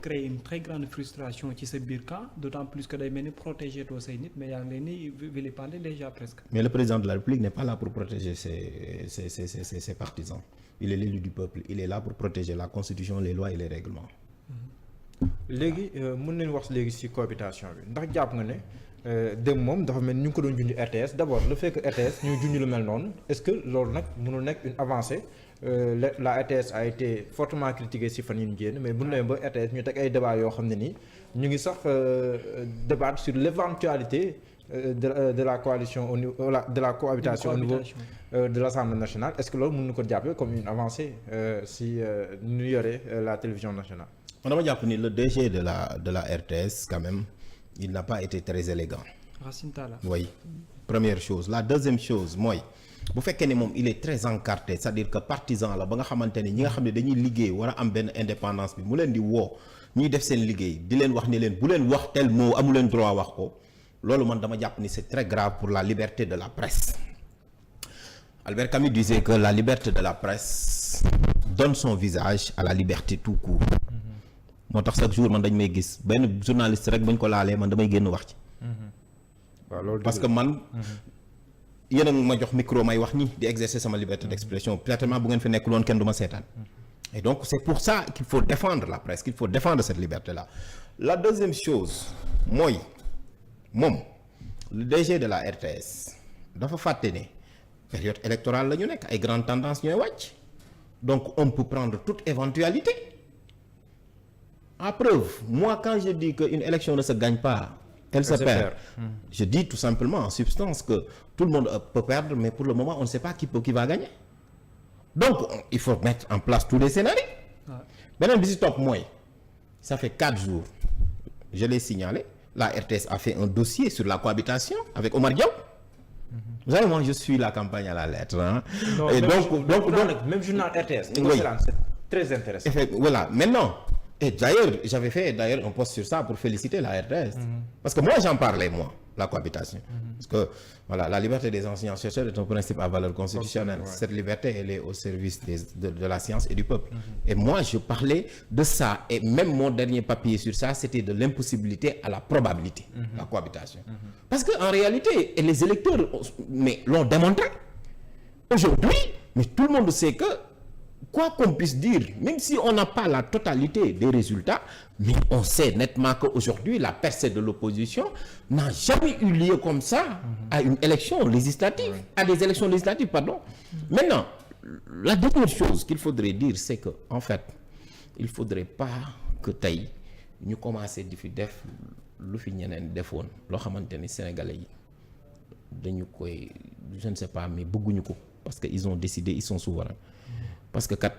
créer une très grande frustration ci sa biir camp d'autant plus que day mel ni protéger too say nit mais yaa ngi leen di vilipender déjà presque. Mais le président de la République n'est pas là pour protéger ses partisans. Il est l'élu du peuple. Il est là pour protéger la constitution, les lois et les règlements. léegi mën nañu wax léegi ci cohabitation bi ndax jàpp nga ne dem moom dafa mel ni ñu ngi ko doon junj RTS d'abord le fait que RTS ñu junj lu mel noonu est-ce que loolu nag mënul nekk une avancée la RTS a été fortement critiquée ci fan yi ñu génn mais bu ñu demee ba RTS ñu teg ay débats yoo xam ne nii ñu ngi sax débattre sur l'éventualité de la coalition au niveau de la cohabitation au niveau de l'Assemblée nationale est-ce que loolu mën na ko jàppee comme une avancée si ñu yore la télévision nationale. Man dama jàpp ni le DG de la RTS quand même il n'a pas été très élégant. Racine Talla. Oui, première chose. La deuxième chose mooy bu fekkee ne moom il est très encarté c'est-à-dire que partisan la ba nga xamante ne ñi nga xam ne dañuy liggéey war a am benn indépendance bi mu leen di woo ñuy def seen liggéey di leen wax ne leen bu leen wax tel mot amu leen droit wax ko loolu man dama jàpp ni c'est très grave pour la liberté de la presse. Albert Camus disait que la liberté de la presse donne son visage à la liberté tout court. moo tax chaque jour man dañ may gis benn journaliste rek bañ ko laalee man damay génn wax ci. waaw loolu parce que man. yéen a ma jox micro may wax ni di exercer sama liberté d'expression certainement bu ngeen fi nekk loon kenn du ma seetaan. Et donc c'est pour ça qu'il faut défendre la presse qu'il faut défendre cette liberté-là. La deuxième chose mooy moom le DG de la RTS dafa fàtte ne période électorale la ñu nekk ay grandes tendances ñooy wàcc donc on peut prendre toute éventualité. À preuve, moi quand je dis qu'une élection ne se gagne pas, elle se perd. Je dis tout simplement en substance que tout le monde peut perdre, mais pour le moment on ne sait pas qui va gagner. Donc il faut mettre en place tous les scénarios. Beneen bi ci topp mooy ça fait 4 jours je l'ai signalé la RTS a fait un dossier sur la cohabitation avec Omar Diaw. Vous savez moi je suis la campagne à la lettre hein. Non, et donc même journal RTS. Oui. C'est très intéressant. Voilà maintenant. Et d'ailleurs j'avais fait un post sur ça pour féliciter la RTS. Parce que moi j'en parlais moi la cohabitation. Parce que voilà la liberté des enseignants-chercheurs est un principe à valeur constitutionnelle. Ouais. Cette liberté elle est au service de la science et du peuple. Et moi je parlais de ça et même mon dernier papier sur ça c'était de l'impossibilité à la probabilité. La cohabitation. Parce que en réalité et les électeurs mais l'ont démontré. Aujourd'hui mais tout le monde sait que quoi qu'on puisse dire, même si on n'a pas la totalité des résultats, mais on sait nettement qu'aujourd'hui, la percée de l'opposition n'a jamais eu lieu comme ça à une élection législative, à des élections législatives, pardon. Maintenant, la dernière chose qu'il faudrait dire, c'est que, en fait, il faudrait pas que tey ñu commencer di fi def lu fi ñeneen defoon loo xamante ni Sénégalais yi dañu koy, je ne sais pas, mais bëgguñu ko parce que ils ont décidé, ils sont souverains. Parce que kat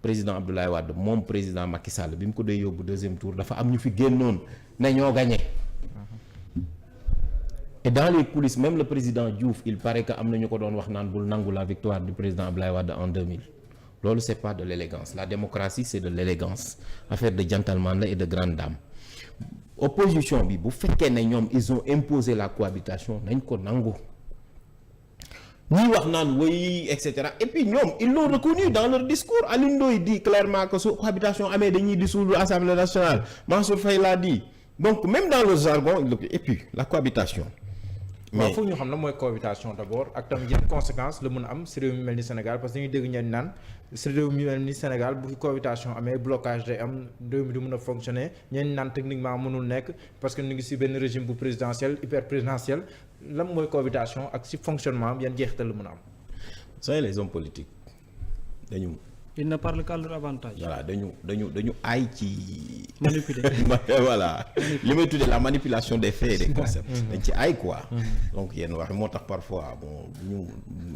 président Abdoulaye Wade moom président Macky Sall bi mu ko dee yóbbu deuxième tour dafa am ñu fi génnoon ne ñoo gagné. Et dans les coulisses même le président Diouf il paraît que am na ñu ko doon wax naan bul nangu la victoire du président Abdoulaye Wade en 2000. Loolu c'est pas de l'élégance. La démocratie c'est de l'élégance. Affaire de gentleman la et de grande dame. Opposition bi bu fekkee ne ñoom ils ont imposé la cohabitation nañ ko nangu. ñuy wax naan oui et cetera et puis ñoom ils l'ont reconnu dans leur discours Alioune Ndoye dit clairement que su cohabitation amee dañuy dissoudre l'Assemblée nationale Mansour Faye l'a dit donc même dans le jargon et puis la cohabitation. mais foog ñu xam na mooy cohabitation d'abord ak tam yan conséquences la mën a am si réew mi mel ni Sénégal parce que dañuy dégg ñenn naan si réew mi mel ni Sénégal bu cohabitation amee blocage day am réew mi du mën a fonctionner ñenn naan techniquement mënul nekk parce que ñu ngi si benn régime bu présidentiel hyper présidentiel lan mooy cohabitation ak si fonctionnement am yan jeexital la mën a am. Vous savez les hommes politiques dañu. ils ne parlent qu'à leur avantage. Voilà dañu aay ci. manipuler voilà li may tuddee la manipulation des faits et des concepts. dañ ci aay quoi. donc yéen wax moo tax parfois bon ñu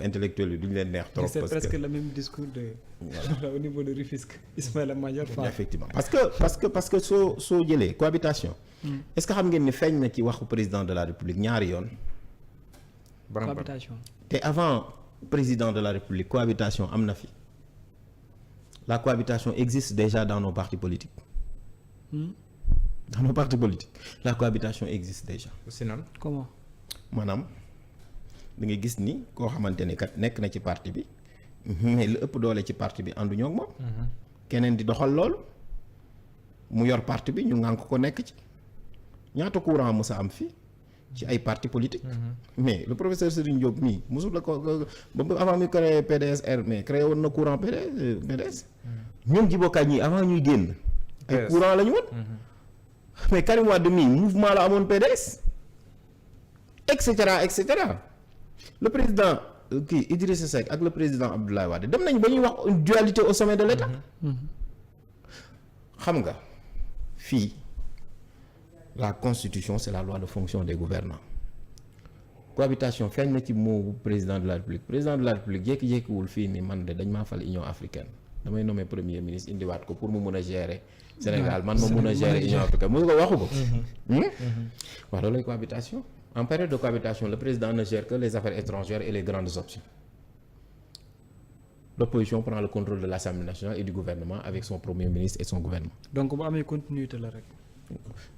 intellectuels yi duñu leen neex trop. C'est presque le même discours de. Voilà. Au niveau de Rufisque Ismaïla Madior Fall. Effectivement parce que soo jëlee cohabitation. Est-ce que xam ngeen ni feeñ na ci waxu président de la République ñaari yoon. Cohabitation. te avant président de la République cohabitation am na fi. La cohabitation existe déjà dans nos partis politiques. Dans nos partis politiques la cohabitation existe déjà. Sinon comment. maanaam da nga gis ni koo xamante ne kat nekk na ci parti bi mais lu ëpp doole ci parti bi ànduñoo ak moom. keneen di doxal loolu mu yor parti bi ñu ngànk ko nekk ci ñaata courant mës a am fii ci ay parti politique mais le professeur Serigne Diop mii mosul la ko ba avant muy créé PDSR mais créé woon na courant PDS ñoom jibokaay ñii avant ñuy génn ay courant la ñu woon mais Karim Wade mii mouvement la amoon PDS et cetera et cetera le président kii Idrissa Seck ak le président Abdoulaye Wade dem nañ ba ñuy wax une dualité au sommet de l'État xam nga fii la constitution c'est la loi de fonction des gouvernants cohabitation feeñ na ci moo président de la République jékki-jékkiwul fii ni man de dañ maa fal Union africaine damay nommer premier ministre indiwaat ko pour mu mun a gérer Sénégal man ma mun a gérer Union africaine mu ko waxu ko wax loolu lay cohabitation en période de cohabitation le président ne gère que les affaires étrangères et les grandes options l'opposition prend le contrôle de l'Assemblée nationale et du gouvernement avec son premier ministre et son gouvernement. Donc bu amee continuité la rek.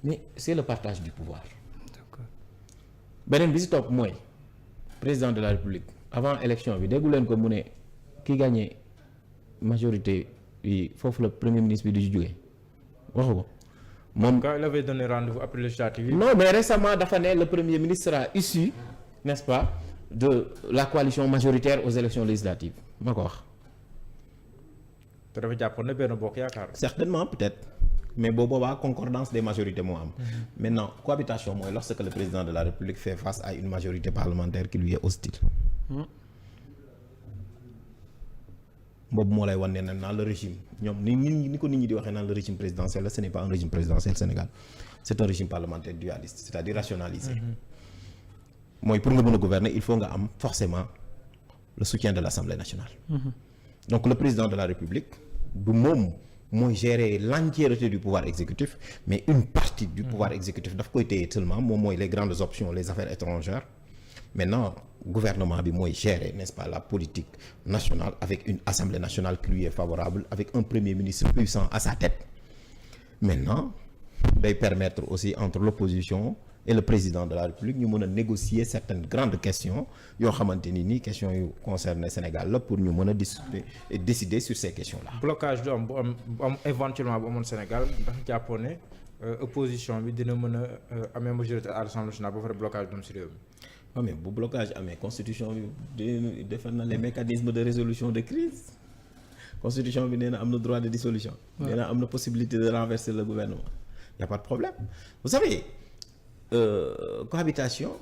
Mais c'est le partage du pouvoir. D'accord. beneen bi si topp mooy président de la République avant élection bi déggu leen ko mu ne ki gagné majorité yi foofu la premier ministre bi di jógee waxu ko. moom quand il avait donné rendez-vous après législative. Non, mais récemment dafa ne le premier ministre sera issu n'est-ce pas de la coalition majoritaire aux élections législatives ma ko wax. te dafa jàppoon ne benn bokk yaakaar. Certainement peut-être mais boobaa concordance des majorités moo am. Maintenant cohabitation mooy lorsque le président de la République fait face à une majorité parlementaire qui lui est hostile. boobu moo lay wan ne naan le régime ñoom ni ko nit ñi di waxee naan le régime présidentiel là ce n'est pas un régime présidentiel Sénégal c'est un régime parlementaire dualiste c'est-à-dire rationalisé. mooy pour nga mën a gouverner il faut nga am forcément le soutien de l'Assemblée nationale. Donc le président de la République du moom mooy gérer l'entièreté du pouvoir exécutif mais une partie du pouvoir exécutif daf koy téye seulement moom mooy les grandes options les affaires étrangères. Maintenant gouvernement bi mooy gérer n'est-ce pas la politique nationale avec une assemblée nationale qui lui est favorable avec un premier ministre puissant à sa tête. Maintenant day permettre aussi entre l'opposition et le président de la République ñu mën a négocier certaines grandes questions yoo xamante ni nii questions yu concerné Sénégal la pour ñu mën a discuter et décider sur ces questions-là. Blocage du am bu am éventuellement bu amoon Sénégal ndax jàppoon ne opposition bi dina mën a amee majorité à l'Assemblée nationale ba pare blocage du am si réew mi. waaw mais bu blocage amee constitution bi defar na les mécanismes de résolution de crise constitution bi nee na am na droit de dissolution. nee na am na possibilité de renverser le gouvernement. Il y a pas de problème vous savez cohabitation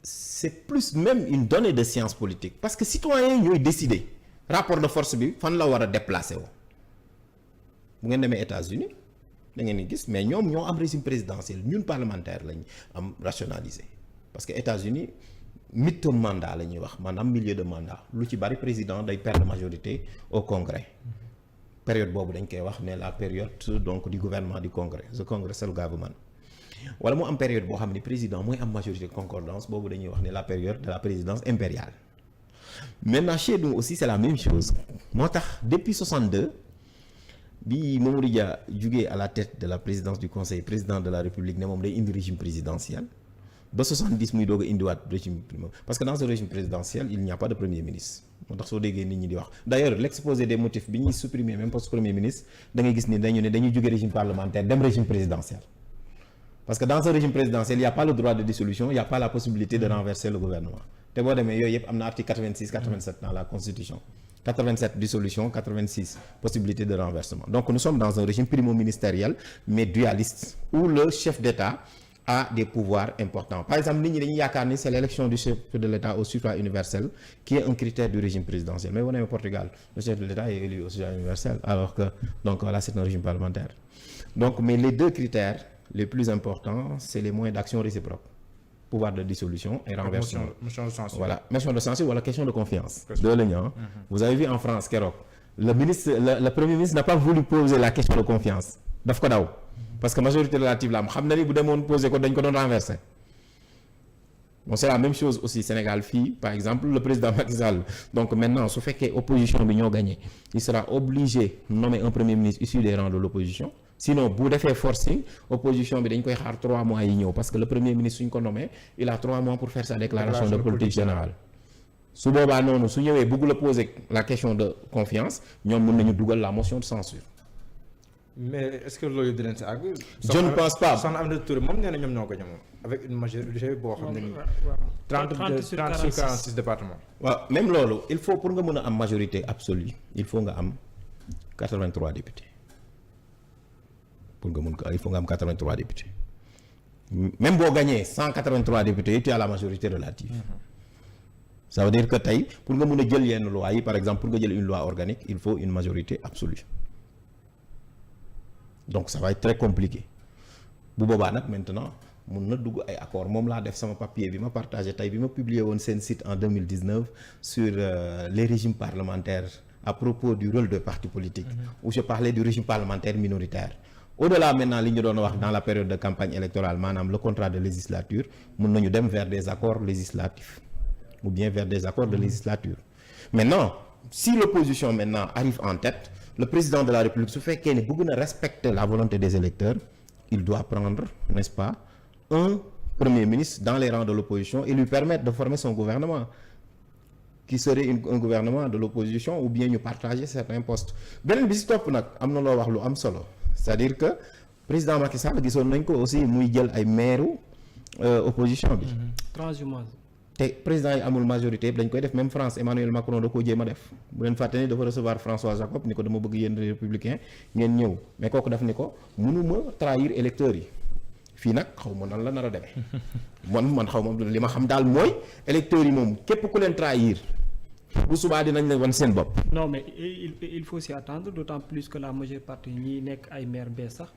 c'est plus même une donnée de science politique parce que citoyens ñooy décider rapport de force bi fan la war a déplacer woo bu ngeen demee États-Unis da ngeen di gis mais ñoom ñoo am régime présidentiel ñun parlementaire lañ am rationalisé parce que États-Unis mi-term mandat la ñuy wax maanaam milieu de mandat lu ci bari président day perdre majorité au Congrès période boobu dañ koy wax ne la période donc du gouvernement du Congrès the Congressional government wala mu am période boo xam ne président mooy am majorité concordance boobu dañuy wax ne la période de la présidence impériale. Maintenant chez nous aussi c'est la même chose moo tax depuis 62 bi Mamadou Dia jugee à la tête de la présidence du conseil président de la République ne moom day indi régime présidentiel ba 70 muy doog a indiwaat régime parce que dans ce régime présidentiel il n'y a pas de premier ministre moo tax soo déggee nit ñi di wax d'ailleurs l'exposé des motifs bi ñuy supprimer même poste premier ministre da ngay gis ni dañuy jóge régime parlementaire dem régime présidentiel parce que dans ce régime présidentiel il y a pas le droit de dissolution il y a pas la possibilité de renverser le gouvernement te boo demee yooyu yëpp am na article 86 87 dans la constitution 87 dissolution 86 possibilité de renversement donc nous sommes dans un régime primo-ministériel mais dualiste où le chef d'État a des pouvoirs importants par exemple nit ñi dañuy yaakaar ni c'est l'élection du chef de l'État au suffrage universel qui est un critère du régime présidentiel mais boo demee Portugal le chef de l'État est élu au suffrage universel alors que donc voilà c'est un régime parlementaire donc mais les deux critères les plus importants c'est les moyens d'action réciproque pouvoir de dissolution et renversement motion de censure. Voilà motion de censure wala question de confiance deux la ñu vous avez vu en France keroog le premier ministre n'a pas voulu poser la question de confiance daf ko daw parce que majorité relative la am xam na ni bu demoon poser ko dañ ko doon renverser bon c'est la même chose aussi Sénégal fii par exemple le président Macky Sall donc maintenant su fekkee opposition bi ñoo gagné il sera obligé de nommer un premier ministre issu des rangs de l'opposition sinon bu defee forcing opposition bi dañ koy xaar 3 mois yi ñëw parce que le premier ministre suñ ko nommé il a 3 mois pour faire sa déclaration de politique générale su boobaa noonu su ñëwee bëgg la poser la question de confiance ñoom mën nañu dugal la motion de censure mais est-ce que loolu dinañ si àgg. je ne pense pas. Soxna Aminata Touré moom nee na ñoom ñoo ko ñamoon avec une majorité boo xam ne nii. 30 sur 46 départements. waaw même loolu il faut pour nga mën a am majorité absolue il faut nga am 83 députés pour nga mën ko il faut nga am 83 députés même boo gagné 183 députés tu as la majorité relative. Ça veut dire que tey pour nga mën a jël yenn loi yi par exemple pour nga jël une loi organique il faut une majorité absolue donc ça va être très compliqué bu boobaa nag maintenant mun na dugg ay accord moom laa def sama papier bi ma partagé tey bi ma publié woon seen site en 2019 sur les régimes parlementaires à propos du rôle des partis politiques où je parlais du régime parlementaire minoritaire au-delà maintenant li ñu doon wax dans la période de campagne électorale maanaam le contrat de législature mun nañu dem vers des accords législatifs ou bien vers des accords de législature maintenant si l'opposition maintenant arrive en tête le président de la République su fekkee ne bëgg na respecter la volonté des électeurs il doit prendre n'est-ce pas un premier ministre dans les rangs de l'opposition et lui permettre de former son gouvernement qui serait un gouvernement de l'opposition ou bien ñu partager certains postes beneen bi si topp nag am na loo wax lu am solo c'est-à-dire que président Macky Sall gisoon nañ ko aussi muy jël ay maire opposition bi transhumance te président yi amul majorité yëpp dañ koy def même France Emmanuel Macron da koo jéem a def bu leen fàtte ni dafa recevoir François Jacob ni ko dama bëgg yéen républicain ngeen ñëw mais kooku daf ni ko mënuma trahir électeurs yi fii nag xaw ma nan la nar a demee man xaw ma li ma xam daal mooy électeurs yi moom képp ku leen trahir bu subaa dinañ la wan seen bopp. non mais il faut s'y attendre d'autant plus que la majeure partie ñi nekk ay maire bees sax.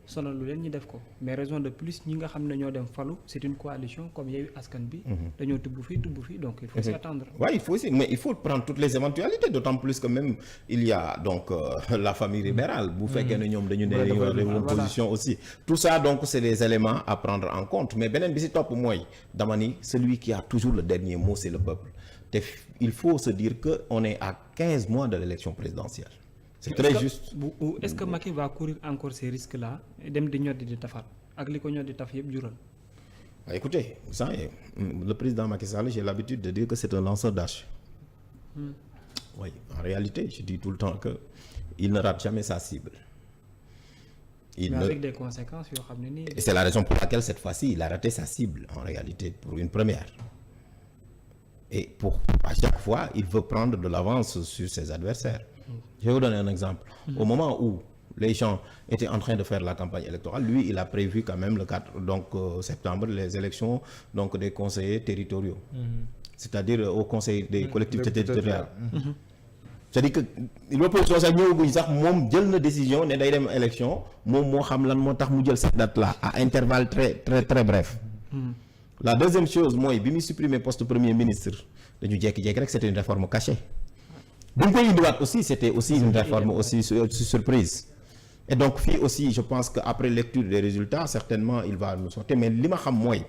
sonal lu leen ñi def ko mais raison de plus ñi nga xam ne ñoo dem falu c'est une coalition comme Yewwi Askan Wi. dañoo tubb fii donc il faut s'y attendre. Ouais, il faut aussi mais il faut prendre toutes les éventualités d'autant plus que même il y a donc la famille libérale. bu fekkee ne ñoom dañu ne position aussi. tout ça donc c'est des éléments à prendre en compte mais beneen bi ci topp mooy dama ni celui qui a toujours le dernier mot c'est le peuple te il faut se dire que on est à 15 mois de l'élection présidentielle. C'est très juste. Est-ce que Macky va courir encore ces risques-là dem di ñoddi di tafat ak li ko ñoddi taf yëpp jural. Écoutez, vous savez, le président Macky Sall, j'ai l'habitude de dire que c'est un lanceur d'âge. Oui, en réalité, je dis tout le temps que il ne rate jamais sa cible. Avec des conséquences yoo xam ne nii. Et c'est la raison pour laquelle cette fois-ci, il a raté sa cible en réalité pour une première. Et à chaque fois, il veut prendre de l'avance sur ses adversaires. Je vais vous donner un exemple. Au moment où les gens étaient en train de faire la campagne électorale, lui, il a prévu quand même le 4 septembre les élections donc des conseillers territoriaux. C'est-à-dire au conseil des collectivités territoriales. C'est-à-dire que l'opposition sax ñëwaguñ sax moom jël na décision ne day dem élection moom moo xam lan moo tax mu jël cette date-là à intervalle très bref. La deuxième chose mooy bi muy supprimer poste premier ministre dañu jékki-jékki rek c'était une réforme cachée. bu ñu koy indiwaat aussi c'était aussi une réforme aussi surprise. Et donc fii aussi je pense que après lecture des résultats certainement il va nous sortir mais li ma xam mooy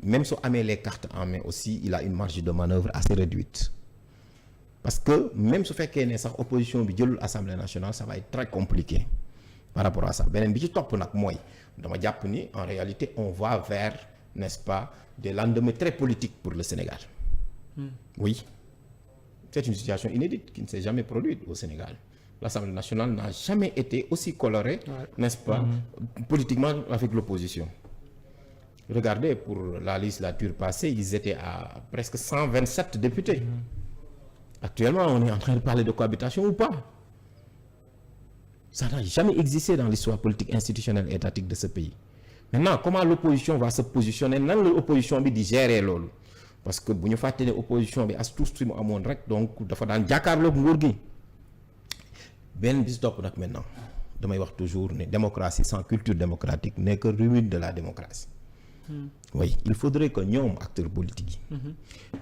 même su amee les cartes en main aussi il a une marge de manœuvre assez réduite. Parce que même su fekkee ne sax opposition bi jëlul Assemblée nationale ça va être très compliqué par rapport à ça beneen bi ci topp nag mooy dama jàpp ni en réalité on va vers n'est-ce pas des lendemains très politiques pour le Sénégal. Oui, c'est une situation inédite qui ne s'est jamais produite au Sénégal. L'Assemblée nationale n'a jamais été aussi colorée, n'est-ce pas, politiquement avec l'opposition. Regardez, pour la législature passée, ils étaient à presque 127 députés. Actuellement, on est en train de parler de cohabitation ou pas. Ça n'a jamais existé dans l'histoire politique institutionnelle et étatique de ce pays. Maintenant, comment l'opposition va se positionner nan la opposition bi di gérer loolu parce que bu ñu fàtte ne opposition bi as tuus si mu amoon rek donc dafa daan jàkkaarloog nguur gi benn bis topp nag maintenant damay wax toujours ne démocratie sans culture démocratique n'est que ruine de la démocratie. Oui, il faudrait que ñoom acteurs politiques yi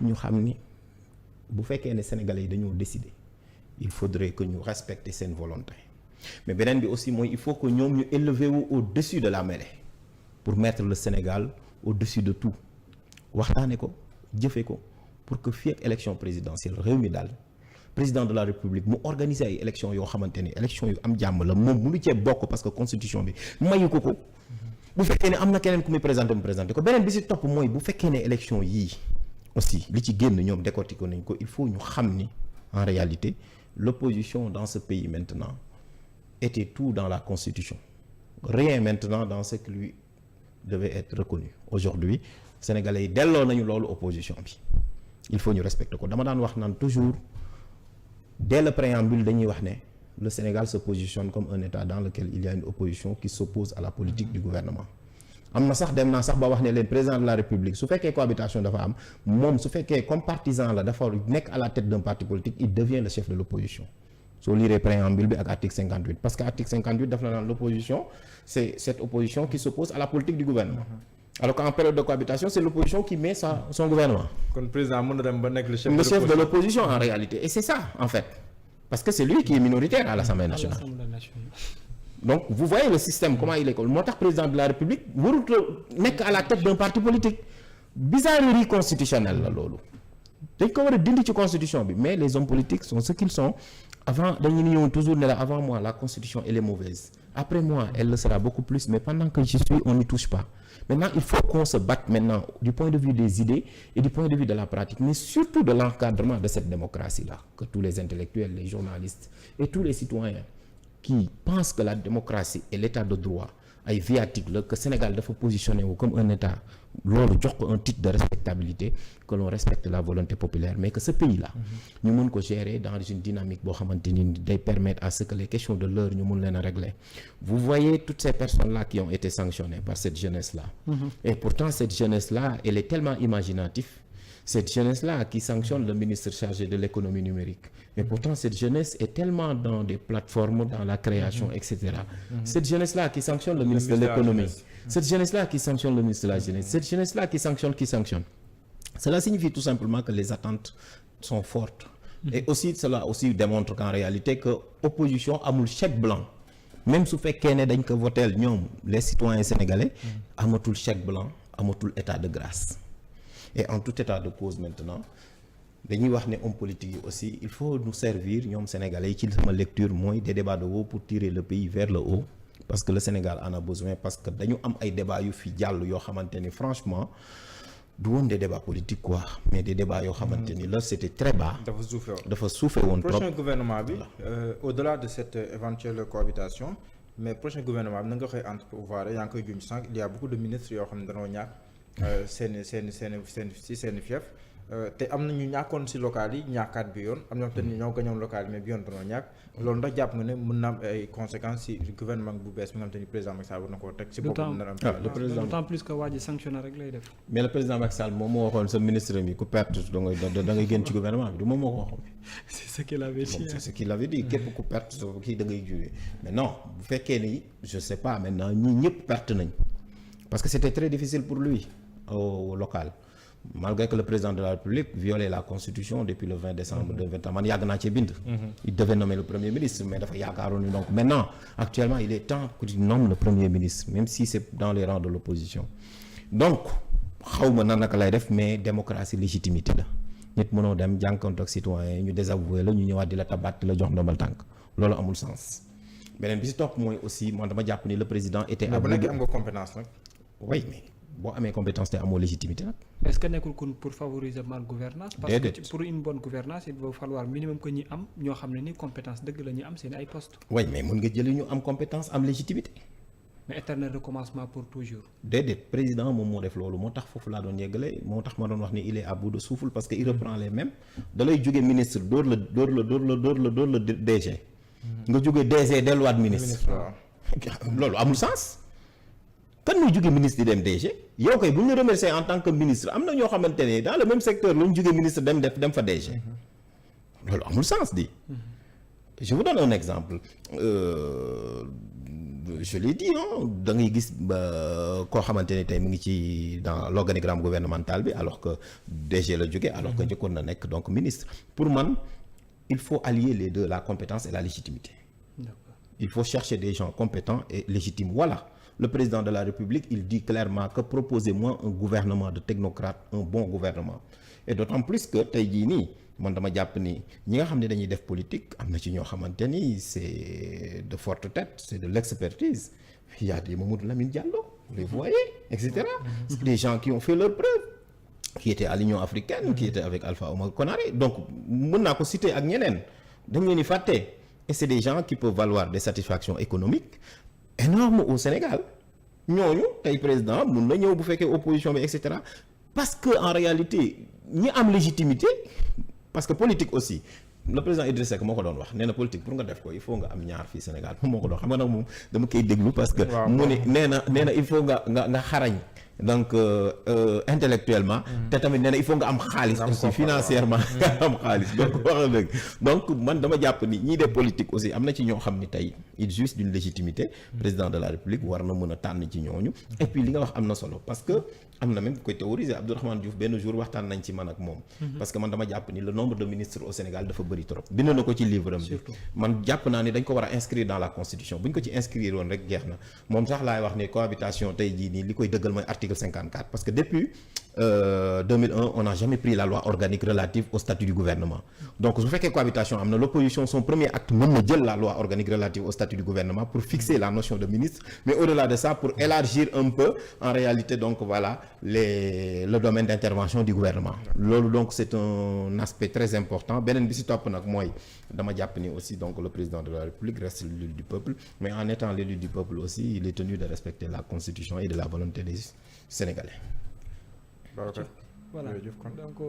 ñu xam ni bu fekkee ne Sénégalais yi dañoo décider il faudrait que ñu respecter seen volonté mais beneen bi aussi mooy il faut que ñoom ñu élever wu au-dessus de la mêlée pour mettre le Sénégal au-dessus de tout waxtaane ko jëfe ko pour que fii ak élection présidentielle réew mi daal président de la République mu organiser ay élections yoo xamante ni élections yu am jàmm la moom mënu cee bokk parce que constitution bi mayu ko ko bu fekkee ne am na keneen ku muy présenté ko beneen bi ci topp mooy bu fekkee ne élection yii aussi li ci génn ñoom décortiqué nañ ko il faut ñu xam ni en réalité l'opposition dans ce pays maintenant était tout dans la Constitution. Rien maintenant dans ce qui lui devait être reconnu. Aujourd'hui, Sénégalais yi delloo nañu loolu opposition bi. Il faut ñu respecter ko dama daan wax naan toujours dès le préambule dañuy wax ne le Sénégal se positionne comme un État dans lequel il y a une opposition qui s'oppose à la politique du gouvernement. am na sax dem naa sax ba wax ne leen président de la République su fekkee cohabitation dafa am moom su fekkee comme partisan la dafa nekk à la tête d'un parti politique il devient le chef de l'opposition. soo liree préambule bi ak article 58 parce que article 58 daf na naan l'opposition c'est cette opposition qui s'oppose à la politique du gouvernement. Alors qu'en période de cohabitation c'est l'opposition qui met son gouvernement. kon président mën na dem ba nekk le chef de l'opposition en réalité et c'est ça en fait parce que c'est lui qui est minoritaire à l'Assemblée nationale. Donc vous voyez le système comment il est moo tax président de la République warut nekk à la tête d'un parti politique bizarrerie constitutionnelle la loolu dañ ko war a dindi ci constitution bi mais les hommes politiques sont ce qu'ils sont avant dañu ñëw toujours ne la avant moi la constitution elle est mauvaise après moi elle le sera beaucoup plus mais pendant que je suis on n'y touche pas. Maintenant il faut qu'on se batte maintenant du point de vue des idées et du point de vue de la pratique mais surtout de l'encadrement de cette démocratie-là que tous les intellectuels, les journalistes et tous les citoyens qui pensent que la démocratie et l'état de droit ay viatique la que Sénégal dafa positionné wu comme un état loolu jox ko un titre de respectabilité que l'on respecte la volonté populaire mais que ce pays-là ñu mën ko gérer dans une dynamique boo xamante ni day permettre à ce que les questions de l'heure ñu mën leen a régler. Vous voyez toutes ces personnes-là qui ont été sanctionnées par cette jeunesse-là et pourtant cette jeunesse-là elle est tellement imaginative. Cette jeunesse-là qui sanctionne le ministre chargé de l'économie numérique. Et pourtant, cette jeunesse est tellement dans des plateformes, dans la création, etc. Cette jeunesse-là qui sanctionne le ministre de l'économie. Cette jeunesse-là qui sanctionne le ministre de la jeunesse. Cette jeunesse-là qui sanctionne. Cela signifie tout simplement que les attentes sont fortes. Et aussi, cela aussi démontre qu'en réalité, que l'opposition a un chèque blanc. Même si fait qu'il y a voté les citoyens sénégalais, amatul chèque blanc, amatul état de grâce. Et en tout état de cause maintenant dañuy wax ne homme politique yi aussi il faut nous servir ñoom sénégalais yi ci sama lecture mooy des débats de haut pour tirer le pays vers le haut parce que le Sénégal en a besoin parce que dañu am ay débats yu fi jàll yoo xamante ni franchement du woon des débats politiques quoi mais des débats yoo xamante ni là c'était très bas. dafa suufe woon trop. prochain gouvernement bi au-delà de cette éventuelle cohabitation mais prochain gouvernement bi na nga koy entre pouvoir yaa ngi koy junj sànq il y a beaucoup de ministres yoo xam ne dañoo ñàkk seen fief te am na ñu ñàkkoon ci local yi ñàkkaat bi yoon am na te ñoo gañoon local yi mais bi yoon dañoo ñàkk loolu ndax jàpp nga ne mën na am ay conséquences ci gouvernement bu bees bi nga xam te ni président Macky Sall war na koo teg ci boppam na am d'autant plus que waa ji sanctionné rek lay def mais le président Macky Sall moom moo waxoon sa ministre mi ku perte da ngay génn ci gouvernement bi du moom moo ko waxoon c'est ce qu'il avait dit c'est ce qu'il avait dit képp ku perte kii da ngay juwee mais non bu fekkee ni je sais pas maintenant ñii ñëpp perte nañ parce que c'était très difficile pour lui au local malgré que le président de la République violait la constitution depuis le 20 décembre 2020 man yàgg naa ci bind il devait nommer le premier ministre mais dafa yaakaaroon ni donc maintenant actuellement il est temps que tu nommes le premier ministre même si c'est dans les rangs de l'opposition donc xawma nan naka lay def mais démocratie légitimité la nit mënoo dem jànkonte ak citoyen yi ñu désavoué la ñu ñëwaat di la tabaat di la jox ndombal tànk loolu amul sens beneen bi ci topp mooy aussi man dama jàpp ni le président était ba léegi am nga compétence nag oui mais boo amee compétence te amoo légitimité nag. est-ce que nekkul kon pour favoriser bonne gouvernance parce que pour une bonne gouvernance il va falloir minimum que ñi am ñoo xam ne ni compétence dëgg la ñu am seen ay postes. oui mais mën nga jëli ñu am compétence am légitimité. mais éternel recommencement pour toujours. déedéet président moom moo def loolu moo tax foofu laa doon yeggale moo tax ma doon wax ni il est à bout de souffle parce que il reprend les mêmes da lay jóge ministre dóor la DG. nga jóge DG delluwaat ministre. loolu amul sens. kan muy jóge ministre di dem DG yow koy bu ñu la remercier en tant que ministre am na ñoo xamante ne dans le même secteur lu ñu jóge ministre dem fa DG loolu amul sens di je vous donne un exemple je l'ai dit da ngay gis koo xamante ne tey mu ngi ci dans l'organigramme gouvernemental bi alors que DG la jóge alors que njëkkoon na nekk donc ministre pour man il faut allier les deux la compétence et la légitimité. D'accord. Il faut chercher des gens compétents et légitimes voilà. Le président de la République, il dit clairement que proposez-moi un gouvernement de technocrates, un bon gouvernement. Et d'autant plus que tey jii nii man dama jàpp ni ñi nga xam ne dañuy def politique am na ci ñoo xamante ni c'est de forte tête, c'est de l'expertise. Il y a des Mamadou Lamine Diallo, vous les voyez, etc. C'est des gens qui ont fait leur preuve, qui étaient à l'Union africaine, qui étaient avec Alpha Oumar Konaré. Donc mën naa ko citer ak ñeneen dañ leen di fàtte. et c'est des gens qui peuvent valoir des satisfactions économiques énormes au Sénégal ñooñu tey président mun na ñëw bu fekkee opposition bi et cetera parce que en réalité ñi am légitimité parce que politique aussi le président Idriss Seck moo ko doon wax nee na politique pour nga def ko il faut nga am ñaar fii Sénégal moom moo ko doon xam nga nag moom dama koy déglu parce que mu ne nee na il faut nga xarañ donc intellectuellement te tamit nee na il faut nga am xaalis aussi financièrement nga am xaalis donc wax dëgg donc man dama jàpp ni ñii des politiques aussi am na ci ñoo xam ni tey il jouissent d'une légitimité président de la République war na mën a tànn ci ñooñu et puis li nga wax am na solo parce que am na même koy théoriser Abdourahmane Diouf benn jour waxtaan nañ ci man ak moom parce que man dama jàpp ni le nombre de ministres au Sénégal dafa bëri trop bind na ko ci livre am bi man jàpp naa ni dañ ko war a inscrire dans la constitution bu ñu ko ci inscrire woon rek jeex na moom sax laay wax ni cohabitation tey jii nii li koy dëggal mooy article 54 parce que depuis 2001 on n'a jamais pris la loi organique relative au statut du gouvernement donc su fekkee cohabitation am na l'opposition son premier acte mën na jël la loi organique relative au statut du gouvernement pour fixer la notion de ministre mais au-delà de ça pour élargir un peu en réalité donc voilà le domaine d'intervention du gouvernement loolu donc c'est un aspect très important beneen bi ci topp nag mooy dama jàpp ni aussi donc le président de la République reste l'élu du peuple mais en étant l'élu du peuple aussi il est tenu de respecter la constitution et de la volonté des Sénégalais. voilà donc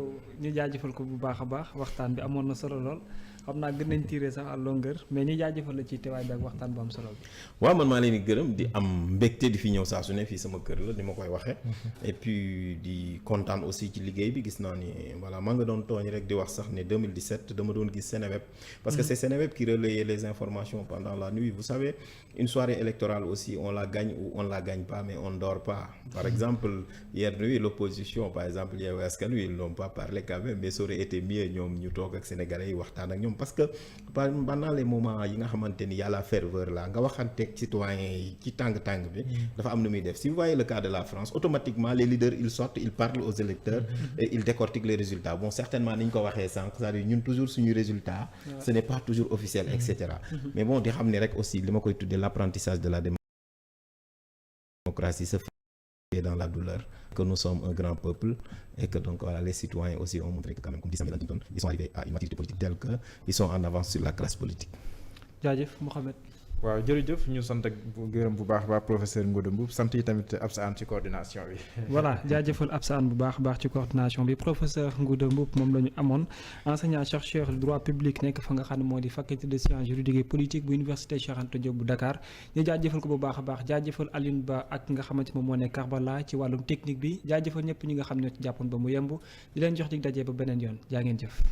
ñu jaajëfal ko bu baax a baax waxtaan bi amoon na solo lool xam naa gën nañ tirer sax à longueur mais ñu jaajëfal la ci teewaay bi ak waxtaan bu am solo bi. waaw man maa leen di gërëm di am mbégte di fi ñëw saa su ne fii sama kër la ni ma koy waxee. et puis di kontaan aussi ci liggéey bi gis naa ni voilà maa nga doon tooñ rek di wax sax ne 2017 dama doon gis Seneweb. parce que c'est Seneweb qui relayait les informations pendant la nuit vous savez une soirée électorale aussi on la gagne ou on la gagne pas mais on dort pas. par exemple hier nuit l'opposition par exemple Yewwi Askan Wi ils n'ont pas parlé quand même mais ça aurait été mieux ñoom ñu toog ak sénégalais yi waxtaan ak ñoom parce que pendant les moments yi nga xamante ni y a la ferveur là nga waxanteeg citoyens yi ci tàng-tàng bi dafa am nu muy def si vous voyez le cas de la France automatiquement les leaders ils sortent ils parlent aux électeurs et ils décortiquent les résultats bon certainement ni ñu ko waxee sànq c'est-à-dire ñun toujours suñu résultat ce n'est pas toujours officiel et cetera mais bon di xam ne rek aussi li ma koy tuddee l'apprentissage de la démocratie se fait dans la douleur que nous sommes un grand peuple et que donc voilà les citoyens aussi ont montré que quand même comme dit Samuel Huntington ils sont arrivés à une maturité politique telle que ils sont en avance sur la classe politique. jaajëf Mouhamed. waaw jërëjëf ñu sant ak gërëm bu baax a baax professeur Ngouda Mboup sant yi tamit Absa Anne ci coordination bi. voilà jaajëfal Absa Anne bu baax a baax ci coordination bi professeur Ngouda Mboup moom la ñu amoon enseignant chercheur droit public nekk fa nga xam ne moo di faculté de sciences juridiques et politiques bu université Cheikh Anta Diop bu Dakar ñu jaajëfal ko bu baax a baax jaajëfal Alioune Ba ak nga xamante moom moo nekk Karbala ci wàllum technique bi jaajëfal ñëpp ñi nga xam ne ci jàppoon ba mu yemb di leen jox dig daje ba beneen yoon jaa ngeen jëf.